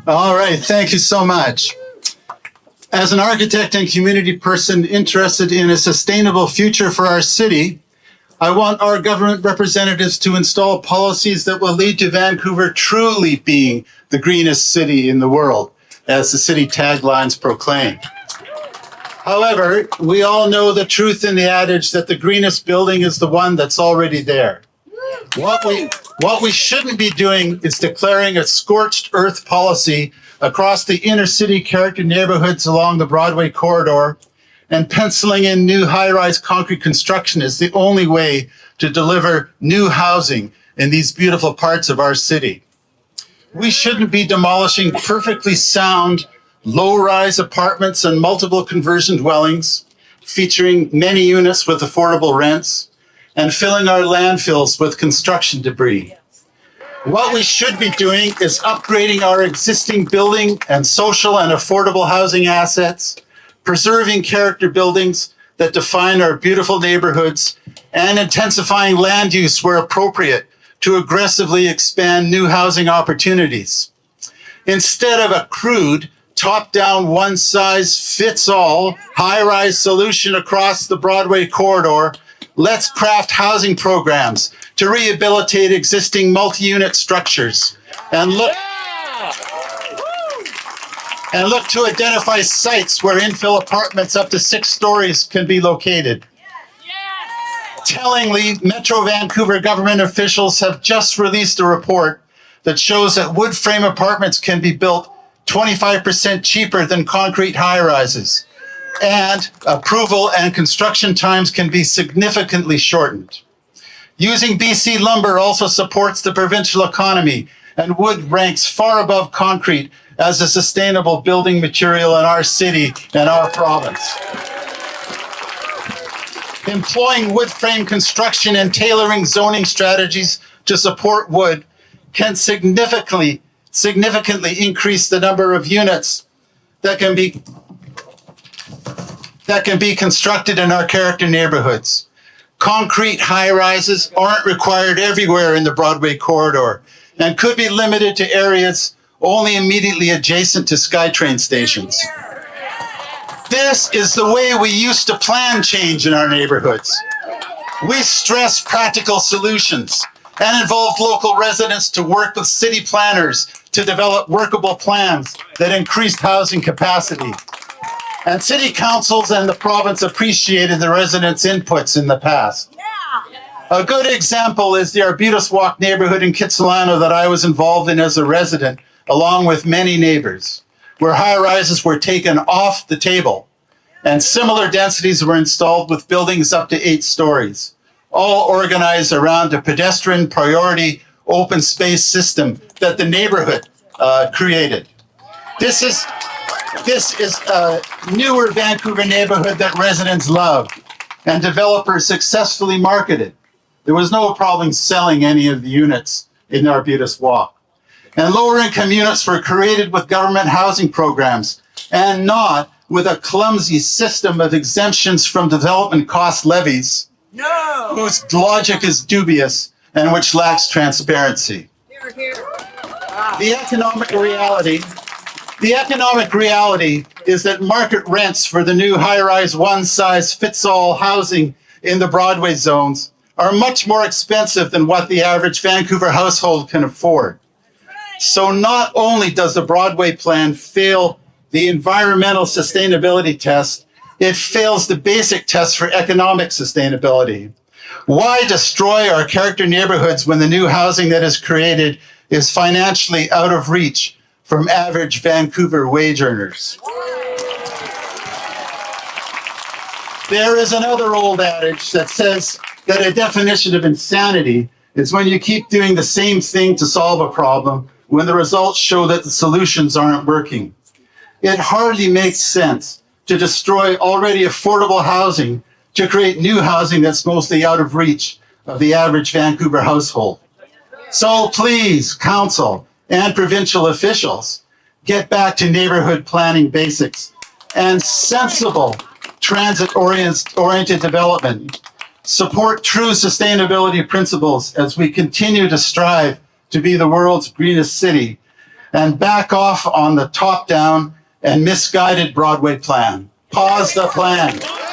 All right, thank you so much. As an architect and community person interested in a sustainable future for our city, I want our government representatives to install policies that will lead to Vancouver truly being the greenest city in the world, as the city taglines proclaim. However, we all know the truth in the adage that the greenest building is the one that's already there. What we shouldn't be doing is declaring a scorched earth policy across the inner city character neighborhoods along the Broadway corridor and penciling in new high-rise concrete construction is the only way to deliver new housing in these beautiful parts of our city. We shouldn't be demolishing perfectly sound, low-rise apartments and multiple conversion dwellings featuring many units with affordable rents and filling our landfills with construction debris. What we should be doing is upgrading our existing building and social and affordable housing assets, preserving character buildings that define our beautiful neighborhoods, and intensifying land use where appropriate to aggressively expand new housing opportunities. Instead of a crude, top-down, one-size-fits-all, high-rise solution across the Broadway corridor, let's craft housing programs to rehabilitate existing multi-unit structures and look to identify sites where infill apartments up to 6 stories can be located. Tellingly, Metro Vancouver government officials have just released a report that shows that wood frame apartments can be built 25% cheaper than concrete high-rises, and approval and construction times can be significantly shortened. Using BC lumber also supports the provincial economy, and wood ranks far above concrete as a sustainable building material in our city and our province. Employing wood frame construction and tailoring zoning strategies to support wood can significantly increase the number of units that can be constructed in our character neighborhoods. Concrete high-rises aren't required everywhere in the Broadway corridor and could be limited to areas only immediately adjacent to SkyTrain stations. This is the way we used to plan change in our neighborhoods. We stress practical solutions and involve local residents to work with city planners to develop workable plans that increased housing capacity. And city councils and the province appreciated the residents' inputs in the past. A good example is the Arbutus Walk neighborhood in Kitsilano that I was involved in as a resident, along with many neighbors, where high-rises were taken off the table and similar densities were installed with buildings up to 8 stories, all organized around a pedestrian priority open space system that the neighborhood created. This is a newer Vancouver neighborhood that residents love and developers successfully marketed. There was no problem selling any of the units in Arbutus Walk. And lower-income units were created with government housing programs and not with a clumsy system of exemptions from development cost levies, whose logic is dubious and which lacks transparency. The economic reality is that market rents for the new high-rise one-size-fits-all housing in the Broadway zones are much more expensive than what the average Vancouver household can afford. So not only does the Broadway plan fail the environmental sustainability test, it fails the basic test for economic sustainability. Why destroy our character neighborhoods when the new housing that is created is financially out of reach from average Vancouver wage earners? There is another old adage that says that a definition of insanity is when you keep doing the same thing to solve a problem when the results show that the solutions aren't working. It hardly makes sense to destroy already affordable housing to create new housing that's mostly out of reach of the average Vancouver household. So please, council and provincial officials, get back to neighborhood planning basics and sensible transit-oriented development. Support true sustainability principles as we continue to strive to be the world's greenest city. and back off on the top-down and misguided Broadway plan. Pause the plan.